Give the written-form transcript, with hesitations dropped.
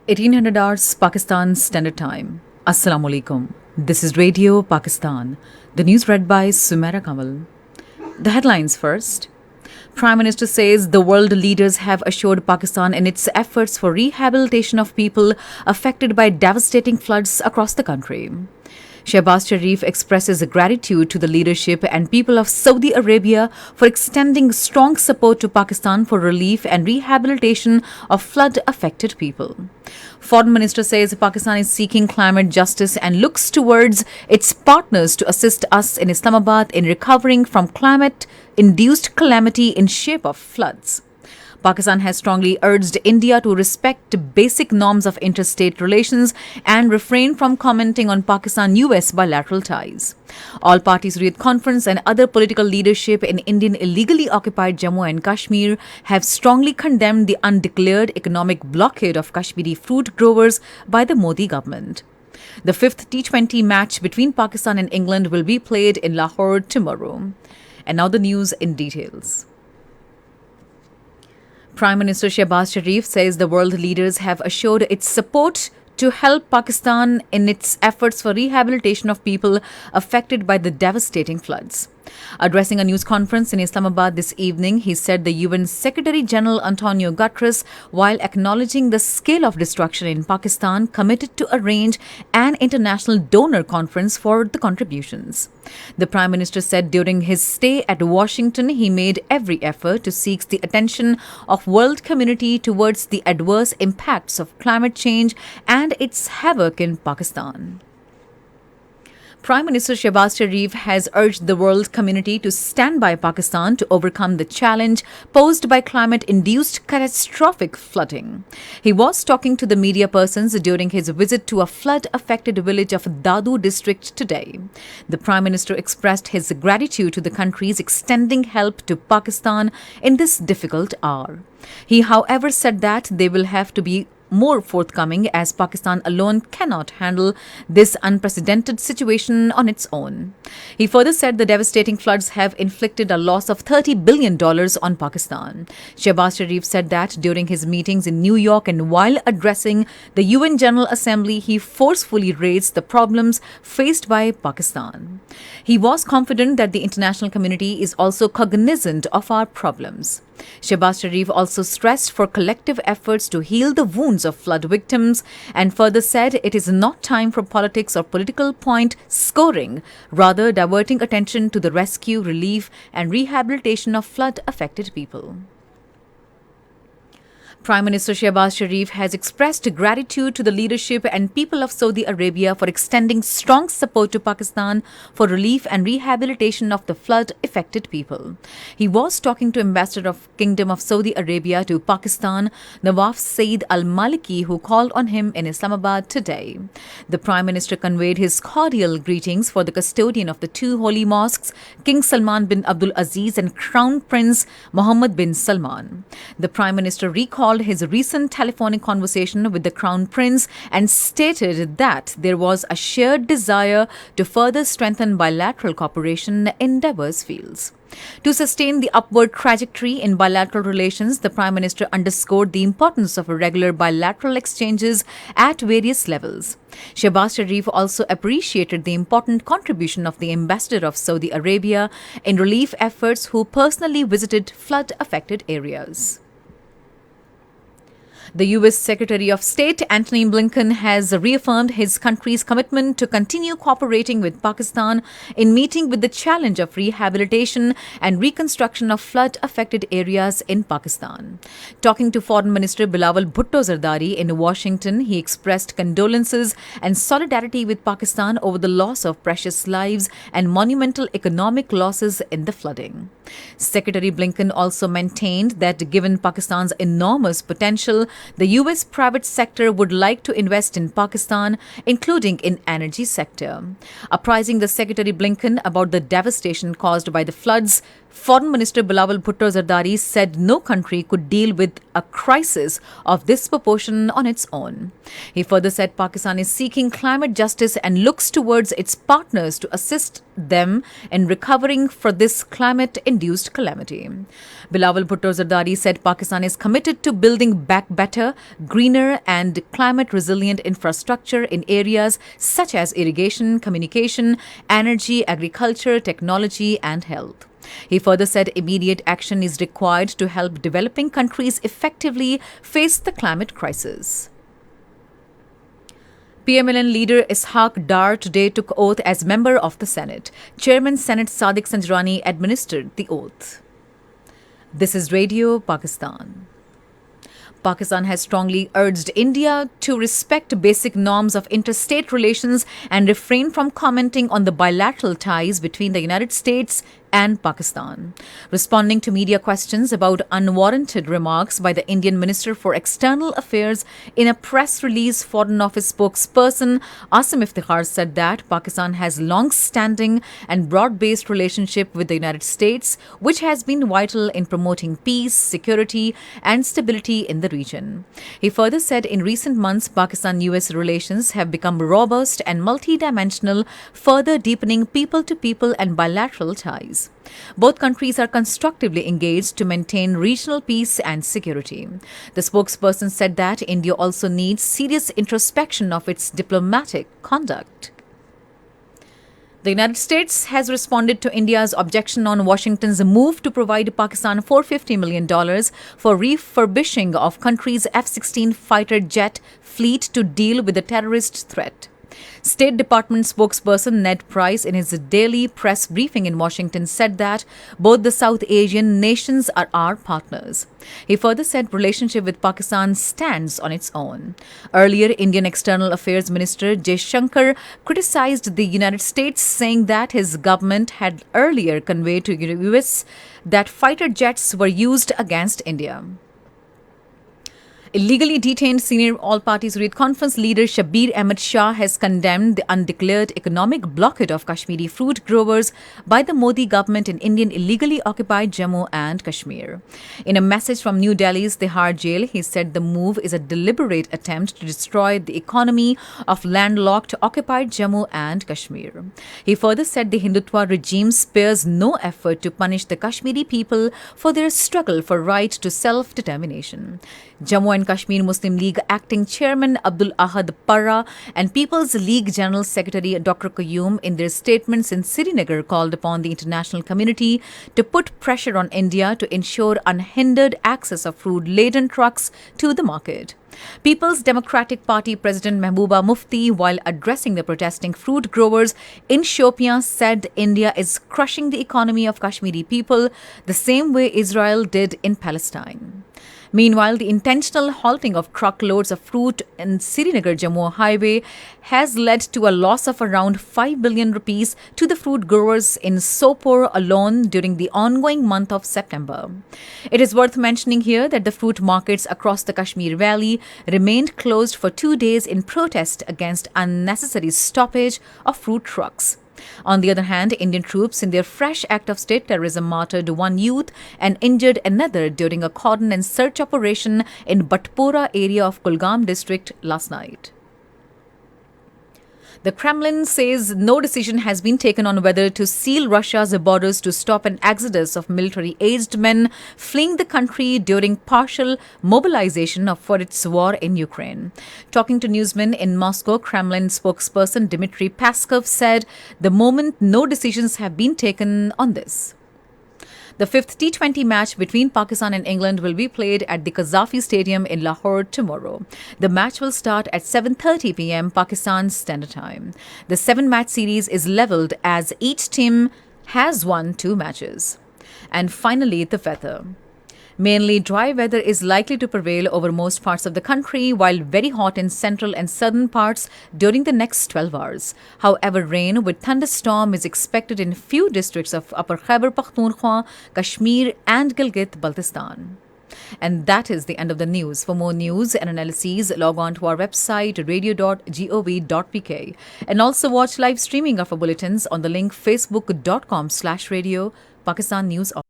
1800 hours Pakistan Standard Time. Assalamu alaikum. This is Radio Pakistan. The news read by Sumaira Kamal. The headlines first. Prime Minister says the world leaders have assured Pakistan in its efforts for rehabilitation of people affected by devastating floods across the country. Shehbaz Sharif expresses gratitude to the leadership and people of Saudi Arabia for extending strong support to Pakistan for relief and rehabilitation of flood-affected people. Foreign Minister says Pakistan is seeking climate justice and looks towards its partners to assist us in Islamabad in recovering from climate-induced calamity in shape of floods. Pakistan has strongly urged India to respect basic norms of interstate relations and refrain from commenting on Pakistan-US bilateral ties. All parties Riyadh Conference and other political leadership in Indian illegally occupied Jammu and Kashmir have strongly condemned the undeclared economic blockade of Kashmiri fruit growers by the Modi government. The fifth T20 match between Pakistan and England will be played in Lahore tomorrow. And now the news in details. Prime Minister Shehbaz Sharif says the world leaders have assured its support to help Pakistan in its efforts for rehabilitation of people affected by the devastating floods. Addressing a news conference in Islamabad this evening, he said the UN Secretary General Antonio Guterres, while acknowledging the scale of destruction in Pakistan, committed to arrange an international donor conference for the contributions. The Prime Minister said during his stay at Washington, he made every effort to seek the attention of world community towards the adverse impacts of climate change and its havoc in Pakistan. Prime Minister Shehbaz Sharif has urged the world community to stand by Pakistan to overcome the challenge posed by climate-induced catastrophic flooding. He was talking to the media persons during his visit to a flood-affected village of Dadu district today. The Prime Minister expressed his gratitude to the countries extending help to Pakistan in this difficult hour. He, however, said that they will have to be more forthcoming as Pakistan alone cannot handle this unprecedented situation on its own. He further said the devastating floods have inflicted a loss of $30 billion on Pakistan. Shehbaz Sharif said that during his meetings in New York and while addressing the UN General Assembly, he forcefully raised the problems faced by Pakistan. He was confident that the international community is also cognizant of our problems. Shehbaz Sharif also stressed for collective efforts to heal the wounds of flood victims and further said it is not time for politics or political point scoring, rather diverting attention to the rescue, relief and rehabilitation of flood-affected people. Prime Minister Shehbaz Sharif has expressed gratitude to the leadership and people of Saudi Arabia for extending strong support to Pakistan for relief and rehabilitation of the flood-affected people. He was talking to Ambassador of Kingdom of Saudi Arabia to Pakistan, Nawaf Saeed Al-Maliki, who called on him in Islamabad today. The Prime Minister conveyed his cordial greetings for the custodian of the two holy mosques, King Salman bin Abdul Aziz and Crown Prince Mohammed bin Salman. The Prime Minister recalled his recent telephonic conversation with the Crown Prince and stated that there was a shared desire to further strengthen bilateral cooperation in diverse fields. To sustain the upward trajectory in bilateral relations, the Prime Minister underscored the importance of regular bilateral exchanges at various levels. Shehbaz Sharif also appreciated the important contribution of the Ambassador of Saudi Arabia in relief efforts who personally visited flood-affected areas. The U.S. Secretary of State Antony Blinken has reaffirmed his country's commitment to continue cooperating with Pakistan in meeting with the challenge of rehabilitation and reconstruction of flood-affected areas in Pakistan. Talking to Foreign Minister Bilawal Bhutto Zardari in Washington, he expressed condolences and solidarity with Pakistan over the loss of precious lives and monumental economic losses in the flooding. Secretary Blinken also maintained that given Pakistan's enormous potential, the U.S. private sector would like to invest in Pakistan, including in energy sector. Apprising the Secretary Blinken about the devastation caused by the floods, Foreign Minister Bilawal Bhutto Zardari said no country could deal with a crisis of this proportion on its own. He further said Pakistan is seeking climate justice and looks towards its partners to assist them in recovering from this climate-induced calamity. Bilawal Bhutto Zardari said Pakistan is committed to building back better better, greener, and climate resilient infrastructure in areas such as irrigation, communication, energy, agriculture, technology, and health. He further said immediate action is required to help developing countries effectively face the climate crisis. PMLN leader Ishaq Dar today took oath as member of the Senate. Chairman Senate Sadiq Sanjrani administered the oath. This is Radio Pakistan. Pakistan has strongly urged India to respect basic norms of interstate relations and refrain from commenting on the bilateral ties between the United States and Pakistan. Responding to media questions about unwarranted remarks by the Indian Minister for External Affairs, in a press release, Foreign Office spokesperson Asim Iftikhar said that Pakistan has long-standing and broad-based relationship with the United States, which has been vital in promoting peace, security, and stability in the region. He further said in recent months, Pakistan-US relations have become robust and multidimensional, further deepening people-to-people and bilateral ties. Both countries are constructively engaged to maintain regional peace and security. The spokesperson said that India also needs serious introspection of its diplomatic conduct. The United States has responded to India's objection on Washington's move to provide Pakistan $450 million for refurbishing of country's F-16 fighter jet fleet to deal with the terrorist threat. State Department spokesperson Ned Price, in his daily press briefing in Washington, said that both the South Asian nations are our partners. He further said relationship with Pakistan stands on its own. Earlier, Indian External Affairs Minister Jaishankar criticized the United States, saying that his government had earlier conveyed to the US that fighter jets were used against India. Illegally detained senior all-parties Hurriyat Conference leader Shabbir Ahmed Shah has condemned the undeclared economic blockade of Kashmiri fruit growers by the Modi government in Indian illegally occupied Jammu and Kashmir. In a message from New Delhi's Tihar jail, he said the move is a deliberate attempt to destroy the economy of landlocked occupied Jammu and Kashmir. He further said the Hindutva regime spares no effort to punish the Kashmiri people for their struggle for right to self-determination. Jammu and Kashmir Muslim League acting chairman Abdul Ahad Parra and People's League General Secretary Dr. Qayyum, in their statements in Srinagar, called upon the international community to put pressure on India to ensure unhindered access of fruit-laden trucks to the market. People's Democratic Party President Mehbooba Mufti, while addressing the protesting fruit growers in Shopian, said India is crushing the economy of Kashmiri people the same way Israel did in Palestine. Meanwhile, the intentional halting of truckloads of fruit in Srinagar-Jammu highway has led to a loss of around 5 billion rupees to the fruit growers in Sopore alone during the ongoing month of September. It is worth mentioning here that the fruit markets across the Kashmir Valley remained closed for 2 days in protest against unnecessary stoppage of fruit trucks. On the other hand, Indian troops, in their fresh act of state terrorism, martyred one youth and injured another during a cordon and search operation in Batpora area of Kulgam district last night. The Kremlin says no decision has been taken on whether to seal Russia's borders to stop an exodus of military-aged men fleeing the country during partial mobilization for its war in Ukraine. Talking to newsmen in Moscow, Kremlin spokesperson Dmitry Peskov said the moment no decisions have been taken on this. The fifth T20 match between Pakistan and England will be played at the Qaddafi Stadium in Lahore tomorrow. The match will start at 7:30 p.m. Pakistan Standard Time. The 7-match series is levelled as each team has won 2 matches. And finally, the weather. Mainly dry weather is likely to prevail over most parts of the country, while very hot in central and southern parts during the next 12 hours. However, rain with thunderstorm is expected in few districts of Upper Khyber Pakhtunkhwa, Kashmir and Gilgit-Baltistan. And that is the end of the news. For more news and analyses, log on to our website radio.gov.pk and also watch live streaming of our bulletins on the link facebook.com/radio Pakistan News.